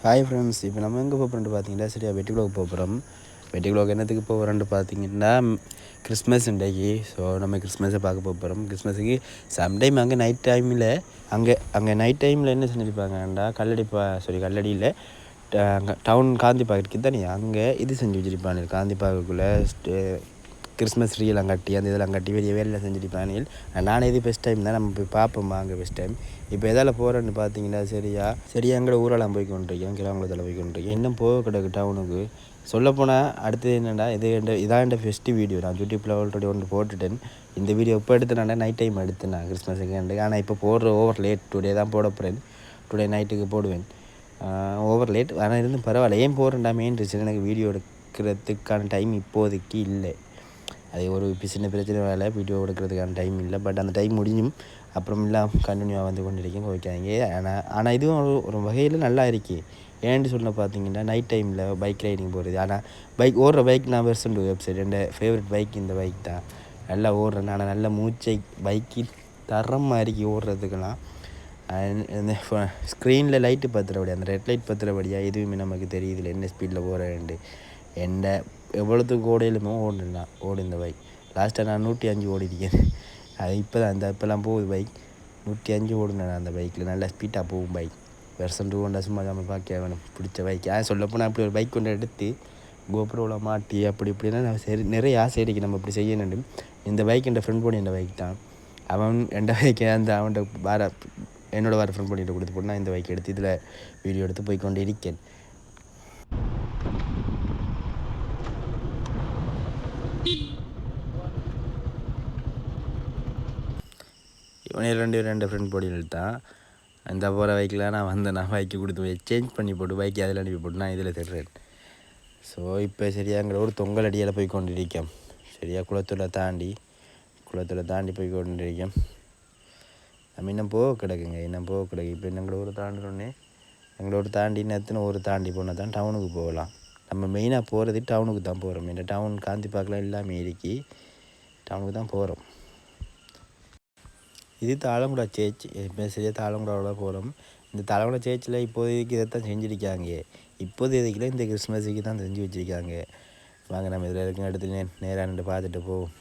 Hi friends, இப்போ நம்ம எங்கே போகிறோம்னு பார்த்தீங்கன்னா சரியா வெட்டி குளோக்கு போகிறோம். வெட்டி குளோக்கு என்னத்துக்கு போகிறோம்னு பார்த்தீங்கன்னா கிறிஸ்மஸ் இன்றைக்கு. ஸோ நம்ம கிறிஸ்மஸை பார்க்க போகிறோம். கிறிஸ்மஸுக்கு சம்டைம் அங்கே நைட் டைமில் அங்கே நைட் டைமில் என்ன செஞ்சுருப்பாங்கண்டா கல்லடியில் அங்கே டவுன் காந்தி பார்க்கு தானே அங்கே இது செஞ்சு வச்சுருப்பாங்க. காந்தி பார்க்குள்ளே கிறிஸ்மஸ் ட்ரீயெல்லாம் கட்டி அந்த இதெல்லாம் கட்டி பெரிய வேலையில் செஞ்சுருப்பாங்க. நானே இது ஃபஸ்ட் டைம் தான் நம்ம போய் பார்ப்போம்மா அங்கே ஃபஸ்ட் டைம். இப்போ எதால் போகிறேன்னு பார்த்தீங்கன்னா சரியா எங்களோட ஊரெல்லாம் போய் கொண்டிருக்கேன், கிராமத்தில் போய் கொண்டிருக்கேன். இன்னும் போக கிடக்கு டவுனுக்கு. சொல்லப்போனால் அடுத்தது என்னென்னா இதான் என் ஃபெஸ்ட்டு வீடியோ. நான் யூடியூப்பில் ஆல்ரெடி ஒன்று போட்டுட்டேன். இந்த வீடியோ எப்போ எடுத்தேன்னா நைட் டைம் எடுத்தேன் நான் கிறிஸ்மஸுக்கு. ஆனால் இப்போ போடுற ஓவர் லேட். டுடே தான் போட போகிறேன். டுடே நைட்டுக்கு போடுவேன். ஓவர் லேட் ஆனால் இருந்து பரவாயில்ல. ஏன் போகிறேன்டா மெயின் ரீசன் எனக்கு வீடியோ எடுக்கிறதுக்கான டைம் இப்போதைக்கு இல்லை. அது ஒரு சின்ன பிரச்சனை வேலை, வீடியோ எடுக்கிறதுக்கான டைம் இல்லை. பட் அந்த டைம் முடிஞ்சும் அப்புறம் எல்லாம் கண்டினியூவாக வந்து கொண்டு இருக்கேன் ஓகேங்க. ஆனால் இதுவும் ஒரு வகையில் நல்லா இருக்கு. ஏன்னு சொல்ல பார்த்தீங்கன்னா நைட் டைமில் பைக் ரைடிங் போகிறது. ஆனால் ஓடுற பைக் நான் வெர்சன் 2 வெப்சைட் என் ஃபேவரட் பைக் இந்த பைக் தான். நல்லா ஓடுறேன். ஆனால் நல்ல மூச்சை பைக்கு தரமாக இருக்கு ஓடுறதுக்கெல்லாம். இந்த ஸ்க்ரீனில் லைட்டு பத்துறபடியா, அந்த ரெட் லைட் பத்துறபடியாக எதுவுமே நமக்கு தெரியுதில்லை என்ன ஸ்பீடில் போகிறேன்ட்டு. என்ன எவ்வளோத்துக்கு ஓடையிலுமோ ஓடு இந்த பைக். லாஸ்ட்டாக நான் 105 ஓடிருக்கேன். அது இப்போ தான் இப்போலாம் போகுது பைக். 105 ஓடுனேன் அந்த பைக்கில். நல்லா ஸ்பீடாக போகும் பைக். வெர்சன் 2 கொண்டா சும்மா நம்ம பார்க்க வேணும் பிடிச்ச பைக். சொல்லப்போனால் அப்படி ஒரு பைக் கொண்டு எடுத்து கோபுரோவில் மாட்டி அப்படி இப்படின்னா நான் நிறைய ஆசை இருக்குது நம்ம இப்படி செய்யணும். இந்த பைக் என் ஃப்ரெண்ட் போனி இந்த பைக் தான். அவன் எந்த பைக்கை அவன்கிட்ட என்னோட ஃப்ரெண்ட் பண்ணிட்டு கொடுத்து போட்டு நான் இந்த பைக் எடுத்து இதில் வீடியோ எடுத்து போய் கொண்டு இருக்கேன். இவனே ரெண்டு ஃப்ரெண்ட் போடியில் தான் அந்த போகிற பைக்கில் நான் பைக்கு கொடுத்து சேஞ்ச் பண்ணி போட்டு பைக்கு அதில் அனுப்பி போட்டு நான் இதில் தர்றேன். ஸோ இப்போ சரியாங்கிற ஒரு தொங்கல் அடியால் போய் கொண்டிருக்கேன். சரியா குளத்தில் தாண்டி போய் கொண்டிருக்கேன். நம்ம இன்னும் போக கிடக்குங்க. இப்போ எங்களோட ஊர் தாண்டினோடனே தாண்டி எத்தனை ஊர் தாண்டி போனால் தான் டவுனுக்கு போகலாம். நம்ம மெயினாக போகிறது டவுனுக்கு தான் போகிறோம். இந்த டவுன் காந்தி பார்க்கலாம் எல்லாமே இருக்கி டவுனுக்கு தான் போகிறோம். இது தாளங்குடா சேர்ச். இப்போ சரியாக தாளங்குடாவோட போகிறோம். இந்த தாளங்குடா சேர்ச்சில் இப்போதைக்கு இதைத்தான் செஞ்சுருக்காங்க. இப்போதைக்குள்ள இந்த கிறிஸ்மஸுக்கு தான் செஞ்சு வச்சுருக்காங்க. வாங்க நம்ம இதில் இருக்க இடத்துல நேராக நின்று பார்த்துட்டு போவோம்.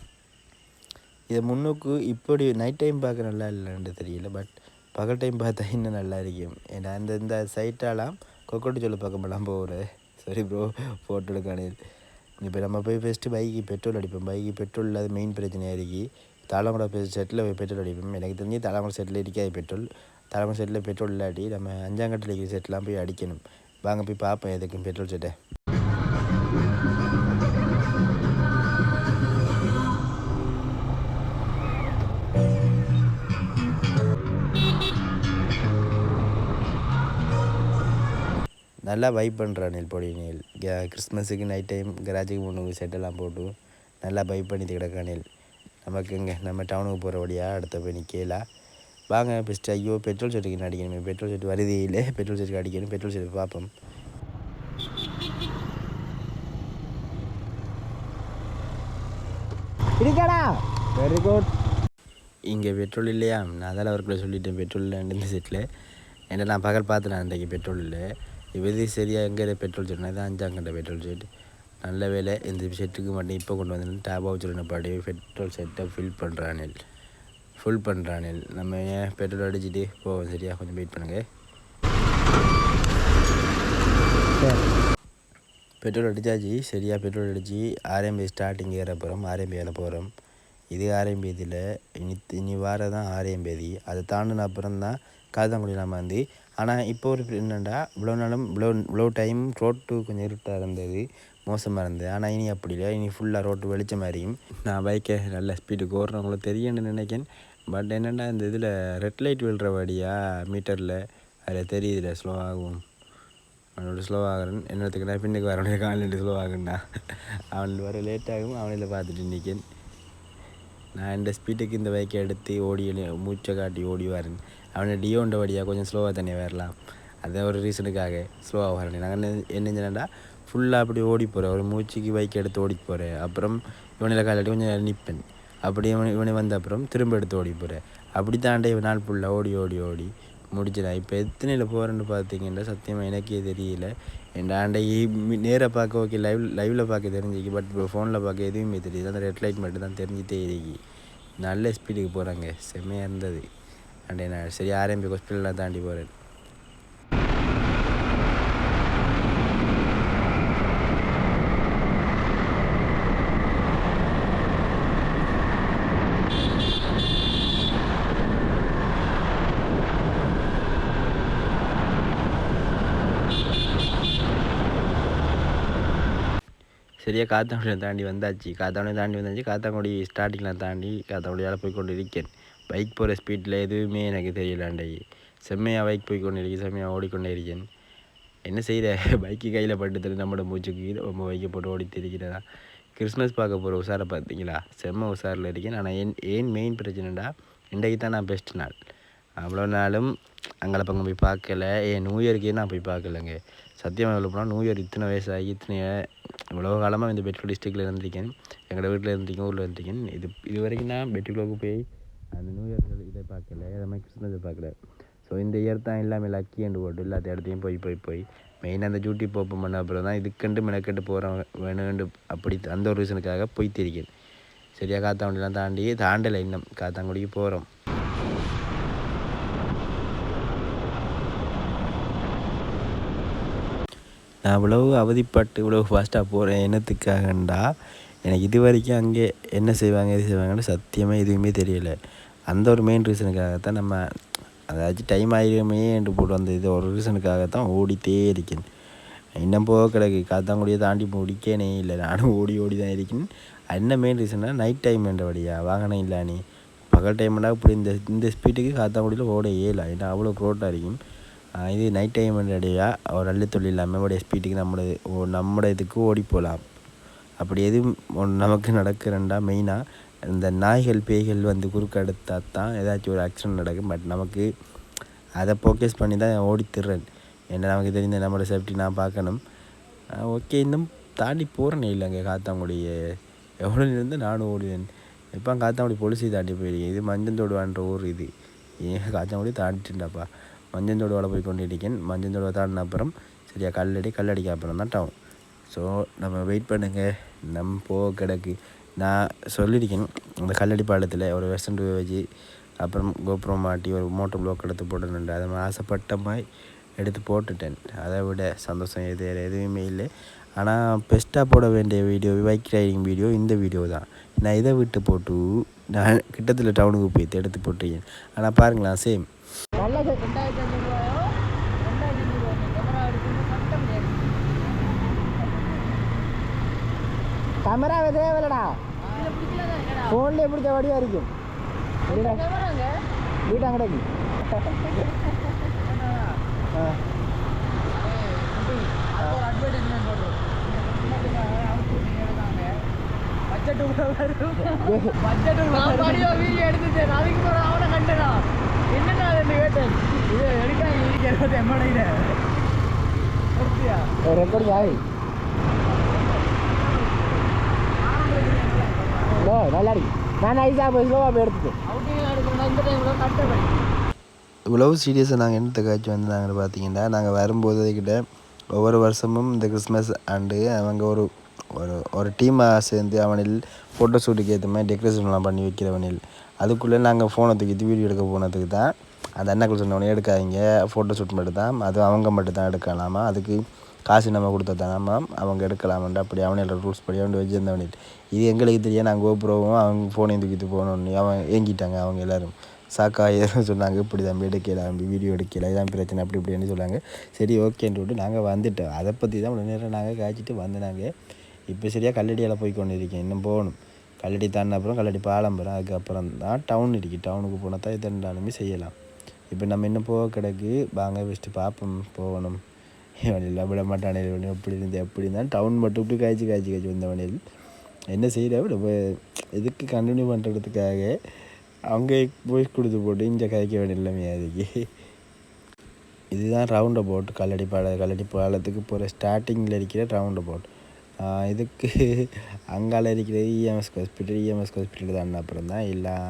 இதை முன்னுக்கு இப்படி நைட் டைம் பார்க்க நல்லா இல்லைன்னு தெரியல. பட் பகல் டைம் பார்த்தா இன்னும் நல்லா இருக்கும். ஏன்னா இந்த சைட்டாலாம் கொக்கோட்டு சொல்ல பக்கமெல்லாம் போகிறேன். சரி ப்ரோ ஃபோட்டோ எடுக்கானே. இப்போ நம்ம போய் ஃபஸ்ட்டு பைக்கு பெட்ரோல் அடிப்போம். பைக்கு பெட்ரோல் இல்லாத மெயின் பிரச்சனையாக இருக்கு. தாளங்குடா செட்டில் பெட்ரோல் அடிப்போம். எனக்கு தெரிஞ்சு தாளங்குடா செட்டில் இருக்காது பெட்ரோல். தாளங்குடா செட்டில் பெட்ரோல் இல்லாட்டி நம்ம அஞ்சாங்கட்டில் இருக்கிற செட்லாம் போய் அடிக்கணும். வாங்க போய் பார்ப்போம் எதுக்கும் பெட்ரோல் செட்டை. நல்லா வைப் பண்ணுறான் பொடிநீல். கிறிஸ்மஸுக்கு நைட் டைம் கராஜுக்கு முன்னுக்கு செட்டெல்லாம் போட்டு நல்லா வைப் பண்ணி கிடக்கானில். நமக்கு இங்கே நம்ம டவுனுக்கு போகிற வழியாக அடுத்த போய் நிற்கலாம். வாங்க பெஸ்ட்டு. ஐயோ பெட்ரோல் செட்டுக்கு அடிக்கணுமே. பெட்ரோல் செட்டு வருதே இல்லை. பெட்ரோல் செட்டுக்கு அடிக்கணும். பெட்ரோல் செட்டு பார்ப்போம். இருக்கடா வெரி குட். இங்கே பெட்ரோல் இல்லையா? நான் அதெல்லாம் அவருக்குள்ள சொல்லிட்டேன் பெட்ரோல் இல்லைன்னு இந்த செட்டில். ஏன்னா நான் பகல் பார்த்தேன் அன்றைக்கி பெட்ரோல் இல்லை. இது சரியாக எங்கே பெட்ரோல் செட்னா இது அஞ்சாங்கண்ட பெட்ரோல் செட். நல்ல வேலை இந்த செட்டுக்கு மட்டும் இப்போ கொண்டு வந்து டேப் வச்சுருந்த பாடி பெட்ரோல் செட்டை ஃபுல் பண்ணுறானில். நம்ம ஏன் பெட்ரோல் அடிச்சுட்டு போவோம். சரியா கொஞ்சம் வெயிட் பண்ணுங்கள். பெட்ரோல் அடித்தாச்சு. சரியாக பெட்ரோல் அடித்து ஆர்எம்பி ஸ்டார்டிங் ஏற போகிறோம். ஆர்எம்பியால் போகிறோம். இது ஆர்எம்பி இதில் இனி வாரதான் ஆர்எம்பி. அதை தாண்டின அப்புறம் தான் காதாங்குடி நம்ம வந்து. ஆனால் இப்போ ஒரு என்னென்னா இவ்வளோ டைம் ரோட்டு கொஞ்சம் இருட்டாக இருந்தது, மோசமாக இருந்தது. ஆனால் இனி அப்படி இல்லை. இனி ஃபுல்லாக ரோட்டு வெளிச்ச மாதிரியும் நான் பைக்கை நல்ல ஸ்பீடுக்கு ஓடுறவங்களும் தெரியும்னு நினைக்கிறேன். பட் என்னென்னா இந்த இதில் ரெட் லைட் விழுறபடியாக மீட்டரில் அதில் தெரியுதுல ஸ்லோ ஆகும். அவனோட ஸ்லோ ஆகிறேன் என்னத்துக்குன்னா பின்னுக்கு வரவனே காலிட்டு ஸ்லோ ஆகுன்னா அவனுக்கு வர லேட் ஆகும். அவனில் பார்த்துட்டு நிற்கேன். நான் இந்த ஸ்பீட்டுக்கு இந்த பைக்கை எடுத்து மூச்சை காட்டி ஓடி வரேன். அவனை டியோண்ட வழியாக கொஞ்சம் ஸ்லோவாக தண்ணி வரலாம். அதை ஒரு ரீசனுக்காக ஸ்லோவாக வரேன். நாங்கள் என்னென்னா ஃபுல்லாக அப்படி ஓடி போகிறேன். ஒரு மூச்சுக்கு பைக் எடுத்து ஓடி போகிறேன். அப்புறம் இவனில் காலாட்டி கொஞ்சம் நிற்பேன். அப்படி இவனை வந்த அப்புறம் திரும்ப எடுத்து ஓடி போகிறேன். அப்படி தாண்டே நாள் ஃபுல்லாக ஓடி முடிச்சிடலாம். இப்போ எத்தனையில் போகிறேன்னு பார்த்தீங்கன்னா சத்தியமாக எனக்கே தெரியல. என் ஆண்டைக்கு நேராக பார்க்க ஓகே, லைவில் பார்க்க தெரிஞ்சிக்கு. பட் இப்போ ஃபோனில் பார்க்க எதுவுமே தெரியுது. அந்த ரெட் லைட் மட்டும் தான் தெரிஞ்சிட்டே இருக்கு. நல்ல ஸ்பீடுக்கு போகிறாங்க, செம்மையாக இருந்தது. அண்டே நான் சரி ஆரம்பி ஹாஸ்பிட்டல்லாம் தாண்டி போகிறேன். சரியாக காத்தாங்குடியில் தாண்டி வந்தாச்சு. காத்தாங்குடி ஸ்டார்டிங்லாம் தாண்டி காத்தாங்குடியால் போய் கொண்டு இருக்கேன். பைக் போகிற ஸ்பீட்டில் எதுவுமே எனக்கு தெரியலாண்டையே. செம்மையாக பைக் போய் கொண்டு இருக்கேன், செம்மையாக ஓடிக்கொண்டே இருக்கேன். என்ன செய்கிற, பைக்கு கையில் பட்டு நம்மளோட மூச்சுக்கு ரொம்ப பைக்கை போட்டு ஓடித்து இருக்கிறதா. கிறிஸ்மஸ் பார்க்க போகிற உஷாரை பார்த்தீங்களா, செம்ம உஷாரில் இருக்கேன். ஆனால் ஏன் மெயின் பிரச்சனைடா, இன்றைக்கு தான் நான் பெஸ்ட் நாள். அவ்வளோ நாளும் அங்கே பக்கம் போய் பார்க்கல. நியூ இயருக்கே நான் போய் பார்க்கலங்க. சத்தியமாக சொல்ல போனால் நியூ இயர் இத்தனை வயசாகி இவ்வளோ காலமாக இந்த பெட்ரோல் டிஸ்ட்ரிக்டில் இருந்திருக்கேன். எங்களோட வீட்டில் இருந்திருக்கேன், ஊரில் இருந்திருக்கேன். இது வரைக்கும் நான் பெட்ரோலுக்கு போய் அந்த நியூ இயர் இதை பார்க்கல, அதே மாதிரி கிறிஸ்மஸை பார்க்கல. ஸோ இந்த இயர் தான் எல்லாமே லக்கி அண்டு போட்டு எல்லாத்த இடத்தையும் போய் மெயினாக அந்த டியூட்டி ஓப்பன் பண்ண அப்புறம் தான் இதுக்கண்டு மெனக்கெட்டு போகிறேன் வேணுண்டு. அப்படி அந்த ஒரு ரீசனுக்காக போய்த்திருக்கேன். சரியாக காத்தாங்குடியெலாம் தாண்டலை, இன்னும் காத்தாங்குடிக்கு போகிறோம். நான் இவ்வளவு அவதிப்பட்டு இவ்வளோ ஃபாஸ்ட்டாக போகிறேன் என்னத்துக்காகண்டா, எனக்கு இது வரைக்கும் அங்கே என்ன செய்வாங்க எது செய்வாங்கன்னு சத்தியமாக எதுவுமே தெரியலை. அந்த ஒரு மெயின் ரீசனுக்காகத்தான் நம்ம அதாச்சும் டைம் ஆகிடுமே என்று போட்டு வந்த இது ஒரு ரீசனுக்காகத்தான் ஓடித்தே இருக்கேன். இன்னும் போக கிடக்கு, காத்தாங்குடியை தாண்டி முடிக்கனே இல்லை. நானும் ஓடி தான் இருக்கேன். என்ன மெயின் ரீசன்னா நைட் டைம் என்றபடியா வாகனம் இல்லை. நீ பகல் டைம்னா இப்படி இந்த ஸ்பீட்டுக்கு காத்தாங்குடியில் ஓட ஏல, ஏன்னா அவ்வளோ க்ரோட்டாக இருக்கும். இது நைட் டைம் என்றபடியா ஒரு நல்ல தொழில் இல்லாமல் உடைய ஸ்பீட்டுக்கு நம்மளோட இதுக்கு ஓடி போகலாம். அப்படி எதுவும் நமக்கு நடக்கிறண்டா மெயினாக இந்த நாய்கள் பேய்கள் வந்து குறுக்க எடுத்தால் தான் ஏதாச்சும் ஒரு ஆக்சிடென்ட் நடக்கும். பட் நமக்கு அதை ஃபோக்கஸ் பண்ணி தான் ஓடித்துறேன். ஏன்னா நமக்கு தெரிஞ்ச நம்மளோட சேஃப்டி நான் பார்க்கணும். ஓகே, இன்னும் தாண்டி போகிறேனே இல்லைங்க காத்தாங்குடியை. எவ்வளோ இருந்து நானும் ஓடுவேன். இப்போ காத்தாங்குடி பொலிசி தாண்டி போயிருக்கேன். இது மஞ்சந்தோடுவான்ற ஊர். இது ஏன் காத்தாங்குடி தாண்டிட்டுண்டாப்பா. மஞ்சந்தோடுவால் போய் கொண்டு இருக்கேன். மஞ்சந்தோடுவை தாண்டின அப்புறம் சரியா கல்லடிக்க அப்புறம் தான் டவுன். ஸோ நம்ம வெயிட் பண்ணுங்க, நம்ம போக கிடக்கு. நான் சொல்லியிருக்கேன், அந்த கல்லடி பாலத்தில் ஒரு வெஸ்டர்ன் வச்சு அப்புறம் கோபுரம் மாட்டி ஒரு மோட்டர் ப்ளாக் எடுத்து போடணுண்டு. அதை ஆசைப்பட்ட மாதிரி எடுத்து போட்டுட்டேன். அதை விட சந்தோஷம் எதுவுமே இல்லை. ஆனால் பெஸ்ட்டாக போட வேண்டிய வீடியோ பைக் ரைடிங் வீடியோ இந்த வீடியோ தான். நான் இதை விட்டு போட்டு நான் கிட்டத்தில் டவுனுக்கு போய் எடுத்து போட்டிருக்கேன். ஆனால் பாருங்களா, சேம் கேமரா தேவையில்லடா, ஃபோன்லேயே பிடிச்ச வடிவாக இருக்கும். வீட்டாங்க கிடைக்கு ரெக்கார்டிங் ஆகி நல்லா இருக்கு. நான் ஐஸாக போய் ஸ்லோவாக போய் எடுத்துட்டேன். இவ்வளவு சீரியஸாக நாங்கள் என்னத்தை காய்ச்சி வந்தாங்கன்னு பார்த்தீங்கன்னா, நாங்கள் வரும்போது கிட்ட ஒவ்வொரு வருஷமும் இந்த கிறிஸ்மஸ் ஆண்டு அவங்க ஒரு ஒரு டீமாக சேர்ந்து அவனில் ஃபோட்டோ ஷூட்டுக்கு ஏற்ற மாதிரி டெக்கரேஷன்லாம் பண்ணி வைக்கிறவனில். அதுக்குள்ளே நாங்கள் ஃபோனை தூக்கிட்டு வீடியோ எடுக்க போனதுக்கு தான் அந்த அண்ணாக்கள் சொன்னவனே எடுக்காதீங்க, ஃபோட்டோ ஷூட் மட்டும் தான், அது அவங்க மட்டும் தான் எடுக்கலாமா, அதுக்கு காசு நம்ம கொடுத்ததானாமா அவங்க எடுக்கலாமான்ட்டு அப்படி அவனோட ரூல்ஸ் படி அவன் வச்சுருந்தவனில். இது எங்களுக்கு தெரியாது. நாங்கள் கோபுரவும் அவங்க ஃபோனையும் தூக்கிட்டு போகணுன்னு அவன் ஏங்கிட்டாங்க. அவங்க எல்லோரும் சாக்காக சொன்னாங்க, இப்படி தம்பி எடுக்கலாம், வீடியோ எடுக்கல, இதான் பிரச்சனை அப்படி இப்படின்னு சொன்னாங்க. சரி ஓகேன்னு விட்டு நாங்கள் வந்துட்டோம். அதை பற்றி தான் இவ்வளோ நேரம் நாங்கள் காய்ச்சிட்டு வந்தாங்க. இப்போ சரியாக கல்லடியால் போய் கொண்டு இருக்கேன். இன்னும் போகணும். கல்லடி தாண்டின அப்புறம் கல்லடி பாலம் போகிறோம். அதுக்கப்புறம் தான் டவுன் இருக்குது. டவுனுக்கு போனால் தான் இது ரெண்டாலுமே செய்யலாம். இப்போ நம்ம இன்னும் போக கிடக்கு, வாங்க ஃபஸ்ட்டு பார்ப்போம். போகணும். வண்டியில் விட மாட்டானே எப்படி இருந்தால் டவுன் மட்டும் இப்படி காய்ச்சி வந்த வண்டியில் என்ன செய்கிற இதுக்கு கண்டினியூ பண்ணுறதுக்காக அவங்க போய் கொடுத்து போட்டு இங்கே காய்க்க வேண்டிய இல்லைமே. அதுக்கு இதுதான் ரவுண்ட் அபவுட் கல்லடி பாலத்துக்கு போகிற ஸ்டார்டிங்கில் இருக்கிற ரவுண்ட் அபவுட். இதுக்கு அங்கால இருக்கிற இஎம்எஸ் ஹாஸ்பிட்டல் தான். அப்புறம் தான் எல்லாம்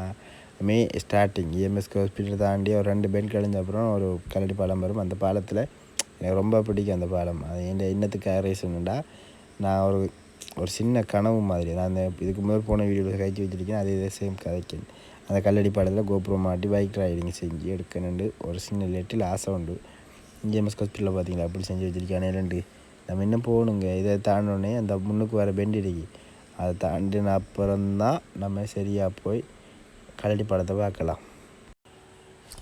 ஸ்டார்டிங் இஎம்எஸ்கே ஹாஸ்பிட்டல் தாண்டி ஒரு 2 பெண்ட் கழிஞ்ச அப்புறம் ஒரு கல்லடி பாலம் வரும். அந்த பாலத்தில் எனக்கு ரொம்ப பிடிக்கும் அந்த பாலம். அது என்னத்துக்காக ரீசன்டா நான் ஒரு சின்ன கனவு மாதிரி நான் அந்த இதுக்கு முதல் போன வீடியோவில் கழிச்சு வச்சுருக்கேன். அதே சேம் கதைக்கேன். அந்த கல்லடி பாலத்தில் கோபுரம் மாட்டி பைக் ரைடிங் செஞ்சு எடுக்கணுண்டு ஒரு சின்ன லிட்டில் ஆசை உண்டு. இஎம்எஸ்கே ஹாஸ்பிட்டலில் பார்த்தீங்களா அப்படி செஞ்சு வச்சுருக்கேன். 2 நம்ம இன்னும் போகணுங்க. இதை தாண்டோடனே அந்த முன்னுக்கு வர பெண்ட் இருக்கு. அதை தாண்டின அப்புறம்தான் நம்ம சரியாக போய் கல்லடி பாலத்தை பார்க்கலாம்.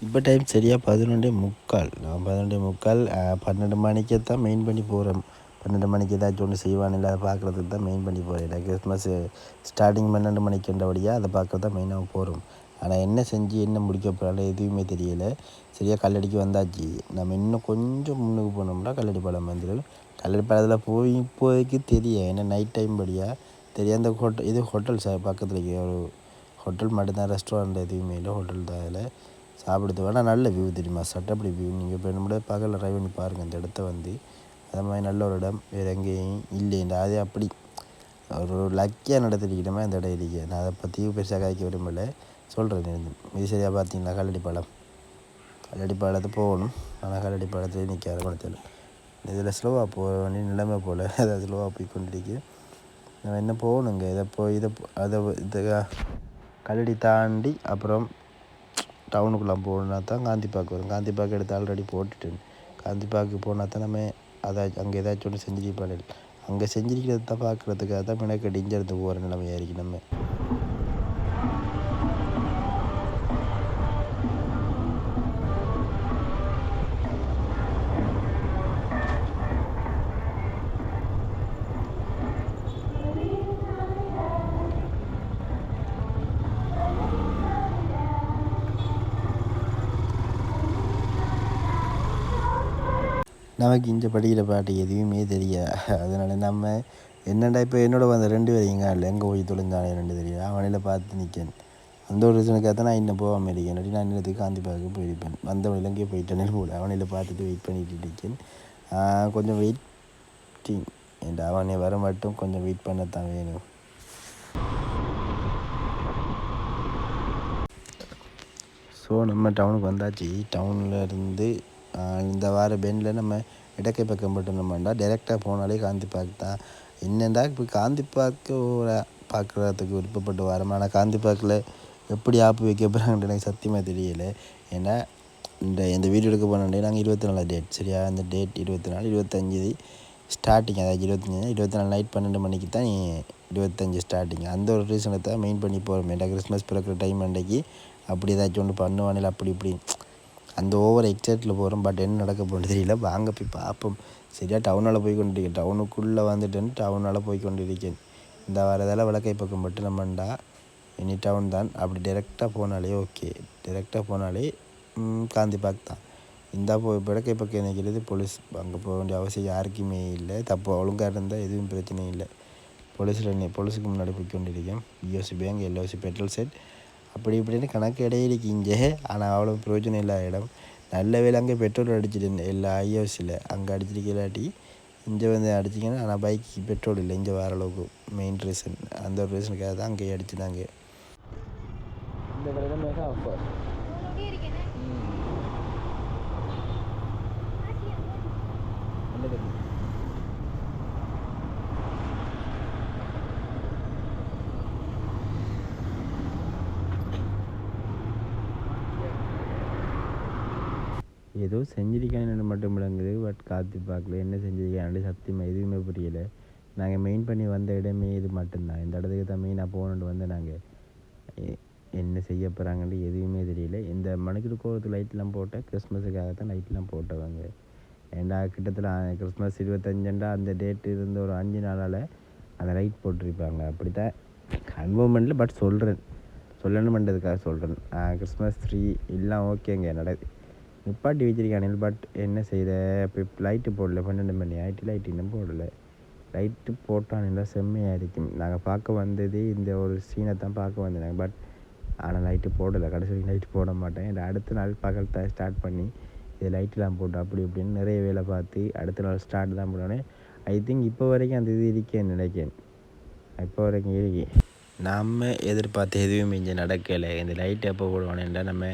இப்போ டைம் சரியாக 11:45. நான் 11:45 12 மணிக்கு தான் மெயின் பண்ணி போகிறேன். 12 மணிக்கு ஏதாச்சும் ஒன்று செய்வான் இல்லை அதை பார்க்குறதுக்கு தான் மெயின் பண்ணி போகிறேன். கிறிஸ்மஸ் ஸ்டார்டிங் 12 மணிக்குன்றபடியாக அதை பார்க்க தான் மெயினாக போகிறோம். ஆனால் என்ன செஞ்சு என்ன முடிக்க போகிறாலும் எதுவுமே தெரியலை. சரியாக கல்லடிக்கு வந்தாச்சு. நம்ம இன்னும் கொஞ்சம் முன்னுக்கு போனோம்னா கல்லடி பாலம் வந்துடும். கல்லடி பாலத்தில் போய் இப்போதைக்கு தெரியும் ஏன்னா நைட் டைம் படியாக தெரியும். அந்த ஹோட்டல் பக்கத்தில் ஒரு ஹோட்டல் மட்டும்தான், ரெஸ்டாரண்ட் எதுவுமே இல்லை. ஹோட்டல் தான் அதில் சாப்பிடுது வேணால் நல்ல வியூ தெரியுமா, சட்டப்படி வியூ. நீங்கள் இப்போ நம்மளோட பகலில் ட்ரைவ் பண்ணி பாருங்கள் அந்த இடத்த வந்து. அது மாதிரி நல்ல ஒரு இடம் வேறு எங்கேயும் இல்லைண்டா. அதே அப்படி ஒரு லக்கியாக நடத்திக்கிட்டோமே அந்த இடம் இருக்கு. நான் அதை பற்றி பெருசாக காய்க்க விரும்பலை, சொல்கிறேன். இது சரியாக பார்த்தீங்களா கல்லடி பாலம். கல்லடி பாலத்தை போகணும். ஆனால் கல்லடி பாலத்தில் நிற்காத குளத்தில் இதில் ஸ்லோவாக போக வேண்டிய நிலைமை போல் அதை ஸ்லோவாக போய் கொண்டிருக்கு. நம்ம என்ன போகணுங்க. இதை கல்லடி தாண்டி அப்புறம் டவுனுக்குள்ளே போகணுன்னா தான் காந்தி பார்க் வரும். காந்தி பார்க் எடுத்து ஆல்ரெடி போட்டுட்டேன். காந்தி பார்க்கு போனால் தான் நம்ம அங்கே ஏதாச்சும் ஒன்று செஞ்சிருப்பாங்க. அங்கே செஞ்சிருக்கிறது தான் பார்க்குறதுக்காக தான் மெனக்கடி இஞ்செடுத்து போகிற நிலைமையாக இருக்குது. நம்ம நமக்கு இங்கே படிக்கிற பாட்டு எதுவுமே தெரியாது. அதனால் நம்ம என்னடா இப்போ என்னோட வந்த 2 பேரையும் இல்லை எங்கே போய் தொலைஞ்சானே 2 தெரியும். அவனையில் பார்த்து நிற்கேன். அந்த ஒரு ரீசனுக்காக தான் நான் இன்னும் போகாமல் இருக்கேன். நான் இன்னத்துக்கு காந்தி பார்க்க போயிருப்பேன். வந்த வழியில் எங்கேயே போயிட்டேன்னு போல அவனையில் பார்த்துட்டு வெயிட் பண்ணிட்டு இருக்கேன். கொஞ்சம் வெயிட்டிங் என் அவனை வர மட்டும் கொஞ்சம் வெயிட் பண்ணத்தான் வேணும். ஸோ நம்ம டவுனுக்கு வந்தாச்சு. டவுனில் இருந்து இந்த வார பெண்டில் நம்ம இடக்கை பக்கம் போட்டோம்னா டைரெக்டாக போனாலே காந்தி பார்க் தான். என்னென்னா இப்போ காந்தி பார்க்கு பார்க்குறதுக்கு விருப்பப்பட்டு வரோம். ஆனால் காந்தி பார்க்கில் எப்படி ஆப்பு வைக்க போகிறாங்கன்னு எனக்கு சத்தியமாக தெரியலை. ஏன்னா இந்த வீடியோ எடுக்க போனோடனே நாங்கள் 24 டேட் சரியா. அந்த டேட் 24 25 ஸ்டார்டிங். அதாவது 24 நைட் 12 மணிக்கு தான் 25 ஸ்டார்டிங். அந்த ஒரு ரீசனை தான் மெயின் பண்ணி போகிறோம். ஏன்னா கிறிஸ்மஸ் பிறக்கிற டைம் அன்றைக்கி அப்படி ஏதாச்சும் ஒன்று பண்ணுவானில் அப்படி இப்படி அந்த ஓவர் எக்ஸைட்டில் போகிறோம். பட் என்ன நடக்க போகிறது தெரியல. வாங்க போய் பார்ப்போம். சரியாக டவுனால் போய் கொண்டிருக்கேன். டவுனுக்குள்ளே வந்துட்டேன். டவுனால் போய் கொண்டிருக்கேன். இந்த வரதால் விளக்கை பக்கம் மட்டும் நம்மண்டா இனி டவுன் தான். அப்படி டைரெக்டாக போனாலே ஓகே. டைரெக்டாக போனாலே காந்தி பார்க் தான். இந்த விளக்கை பக்கம் நிற்கிறது போலீஸ். அங்கே போக வேண்டிய அவசியம் யாருக்குமே இல்லை. தப்பு ஒழுங்காக இருந்தால் எதுவும் பிரச்சனையும் இல்லை. போலீஸுக்கு முன்னாடி போய் கொண்டிருக்கேன். POC bank, LOC petrol set அப்படி இப்படின்னு கணக்கு இடையிலுக்கு இங்கே. ஆனால் அவ்வளோ பிரயோஜனம் இல்லாத இடம். நல்ல வேலை அங்கே பெட்ரோல் அடிச்சிட்டு எல்லா ஐஓசியில் அங்கே அடிச்சிருக்க இல்லாட்டி இங்கே வந்து அடிச்சிங்கன்னா. ஆனால் பைக்கு பெட்ரோல் இல்லை இங்கே வர அளவுக்கு. மெயின் ரீசன் அந்த ஒரு ரீசனுக்காக தான் அங்கே அடிச்சுதாங்க. இந்த கடையில் மிக ஆஃபர். ஏதோ செஞ்சிருக்கான்னு மட்டும் விளங்குது. பட் காந்தி பார்க்கல என்ன செஞ்சிருக்கான்னு சத்தியமாக எதுவுமே புரியலை. நாங்கள் மெயின் பண்ணி வந்த இடமே இது மட்டும்தான். இந்த இடத்துக்கு தான் மெயினாக போகணுன்ட்டு வந்து நாங்கள் என்ன செய்ய போகிறாங்கன்ட்டு எதுவுமே தெரியல. இந்த மணிக்கு கோவத்து லைட்லாம் போட்டால் கிறிஸ்மஸுக்காக தான் லைட்லாம் போட்டவங்க. ஏண்டா கிட்டத்தட்ட கிறிஸ்மஸ் 25 அந்த டேட்டு இருந்த ஒரு 5 நாளால் அந்த லைட் போட்டிருப்பாங்க. அப்படி தான் கன்ஃபார்மெண்ட்டில். பட் சொல்லணும் பண்ணுறதுக்காக சொல்கிறேன். கிறிஸ்மஸ் ட்ரீ எல்லாம் ஓகேங்க நிப்பாட்டி வச்சிருக்கானுங்க. பட் என்ன செய்த இப்போ லைட்டு போடல. 12 மணி ஆகிட்டு லைட் இன்னும் போடலை. லைட்டு போட்டானுங்களா செம்மையாக இருக்கும். நாங்கள் பார்க்க வந்ததே இந்த ஒரு சீனை தான் பார்க்க வந்தேன். பட் ஆனால் லைட்டு போடலை. கடைசி வரைக்கும் லைட்டு போட மாட்டேன். இந்த அடுத்த நாள் பகல் தான் ஸ்டார்ட் பண்ணி இது லைட்டெலாம் போட்டு அப்படி இப்படின்னு நிறைய வேலை பார்த்து அடுத்த நாள் ஸ்டார்ட் தான் போனோடனே ஐ திங்க் இப்போ வரைக்கும் அந்த இது இருக்கேன்னு நினைக்கிறேன். இப்போ வரைக்கும் இருக்கேன். நம்ம எதிர்பார்த்த எதுவுமே இங்கே நடக்கலை. இந்த லைட் எப்போ போடுவானேன்டா நம்ம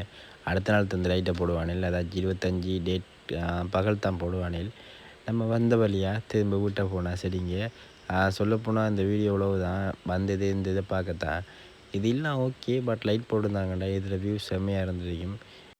அடுத்த நாள் தந்து லைட்டை போடுவானில், அதாச்சும் 25 டேட் பகல் தான் போடுவானில். நம்ம வந்த வழியாக திரும்ப வீட்டை போனால் சரிங்க. சொல்லப்போனால் இந்த வீடியோவில் தான் வந்தது இந்த இதை பார்க்கத்தான். இது எல்லாம் ஓகே, பட் லைட் போட்டிருந்தாங்கடா, இதில் வியூ செம்மையாக இருந்திருக்கும்.